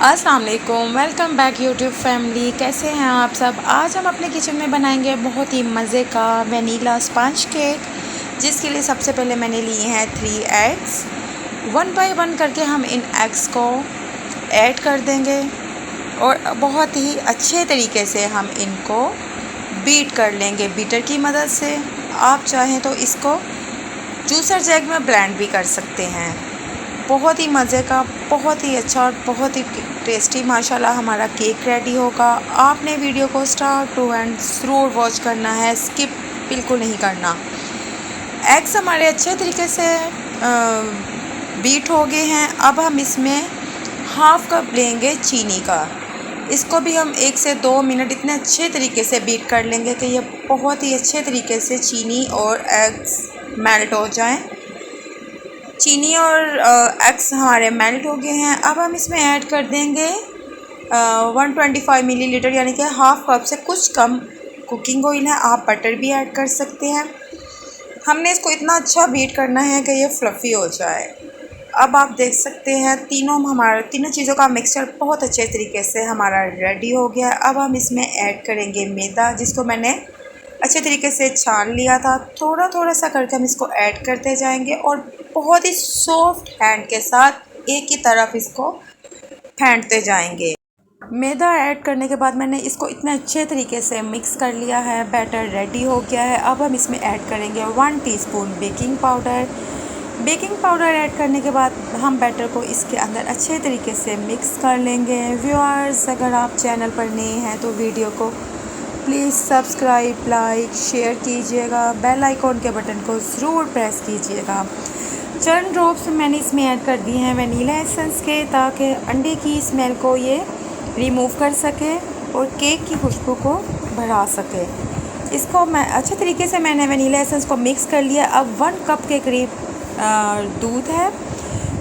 अस्सलाम वालेकुम, welcome back YouTube family. कैसे हैं आप सब। आज हम अपने किचन में बनाएंगे बहुत ही मज़े का वनीला स्पंज केक, जिसके लिए सबसे पहले मैंने लिए हैं 3 एग्स। 1 बाय 1 करके हम इन एग्स को ऐड कर देंगे और बहुत ही अच्छे तरीके से हम इनको बीट कर लेंगे बीटर की मदद से। आप चाहें तो इसको जूसर जैग में ब्लेंड भी कर सकते हैं। बहुत ही मज़े का, बहुत ही अच्छा और बहुत ही टेस्टी माशाल्लाह हमारा केक रेडी होगा। आपने वीडियो को स्टार्ट टू एंड ज़रूर वॉच करना है, स्किप बिल्कुल नहीं करना। एग्स हमारे अच्छे तरीके से बीट हो गए हैं। अब हम इसमें हाफ़ कप लेंगे चीनी का। इसको भी हम 1 से 2 मिनट इतने अच्छे तरीके से बीट कर लेंगे कि ये बहुत ही अच्छे तरीके से चीनी और एग्स मेल्ट हो जाएं। चीनी और एग्स हमारे मेल्ट हो गए हैं। अब हम इसमें ऐड कर देंगे 125 मिलीलीटर यानी कि हाफ़ कप से कुछ कम कुकिंग ऑयल है। आप बटर भी ऐड कर सकते हैं। हमने इसको इतना अच्छा बीट करना है कि ये फ्लफ़ी हो जाए। अब आप देख सकते हैं तीनों चीज़ों का मिक्सचर बहुत अच्छे तरीके से हमारा रेडी हो गया है। अब हम इसमें ऐड करेंगे मैदा, जिसको मैंने अच्छे तरीके से छान लिया था। थोड़ा थोड़ा सा करके हम इसको ऐड करते जाएंगे और बहुत ही सॉफ्ट हैंड के साथ एक ही तरफ इसको फेंटते जाएंगे। मैदा ऐड करने के बाद मैंने इसको इतने अच्छे तरीके से मिक्स कर लिया है, बैटर रेडी हो गया है। अब हम इसमें ऐड करेंगे 1 teaspoon baking powder. Baking powder add करने के बाद हम बैटर को इसके अंदर अच्छे तरीके से मिक्स कर लेंगे। व्यूअर्स, अगर आप चैनल पर नए हैं तो वीडियो को प्लीज़ सब्सक्राइब, लाइक, शेयर कीजिएगा। बेल आइकॉन के बटन को ज़रूर प्रेस कीजिएगा। चंद ड्रॉप्स मैंने इसमें ऐड कर दिए हैं वनीला एसेंस के, ताकि अंडे की स्मेल को ये रिमूव कर सके और केक की खुशबू को बढ़ा सके। इसको मैं अच्छे तरीके से मैंने वनीला एसेंस को मिक्स कर लिया। अब 1 कप के करीब दूध है,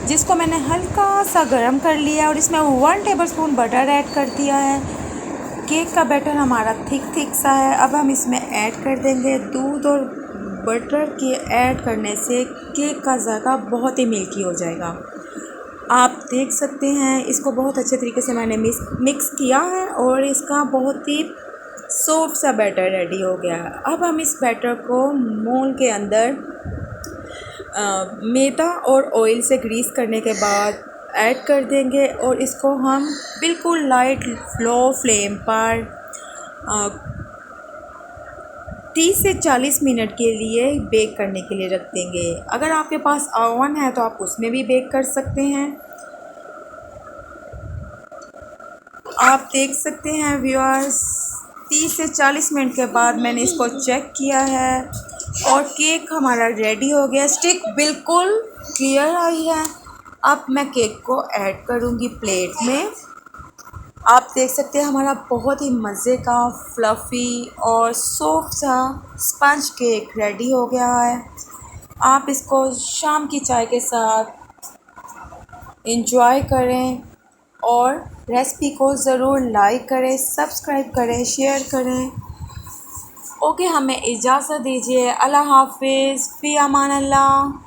जिसको मैंने हल्का सा गर्म कर लिया और इसमें 1 टेबलस्पून बटर ऐड कर दिया है। केक का बैटर हमारा थिक सा है। अब हम इसमें ऐड कर देंगे दूध और बटर के ऐड करने से केक का ज़ायका बहुत ही मिल्की हो जाएगा। आप देख सकते हैं इसको बहुत अच्छे तरीके से मैंने मिक्स किया है और इसका बहुत ही सॉफ्ट सा बैटर रेडी हो गया है। अब हम इस बैटर को मोल के अंदर मैदा और ऑयल से ग्रीस करने के बाद ऐड कर देंगे और इसको हम बिल्कुल लाइट लो फ्लेम पर 30 से 40 मिनट के लिए बेक करने के लिए रख देंगे। अगर आपके पास ओवन है तो आप उसमें भी बेक कर सकते हैं। आप देख सकते हैं व्यूअर्स, 30 से 40 मिनट के बाद मैंने इसको चेक किया है और केक हमारा रेडी हो गया। स्टिक बिल्कुल क्लियर आई है। अब मैं केक को ऐड करूँगी प्लेट में। आप देख सकते हैं हमारा बहुत ही मज़े का फ्लफ़ी और सॉफ्ट सा स्पंज केक रेडी हो गया है। आप इसको शाम की चाय के साथ एंजॉय करें और रेसिपी को ज़रूर लाइक करें, सब्सक्राइब करें, शेयर करें। ओके, हमें इजाज़त दीजिए। अल्लाह हाफ़िज़, फ़ी अमान अल्लाह।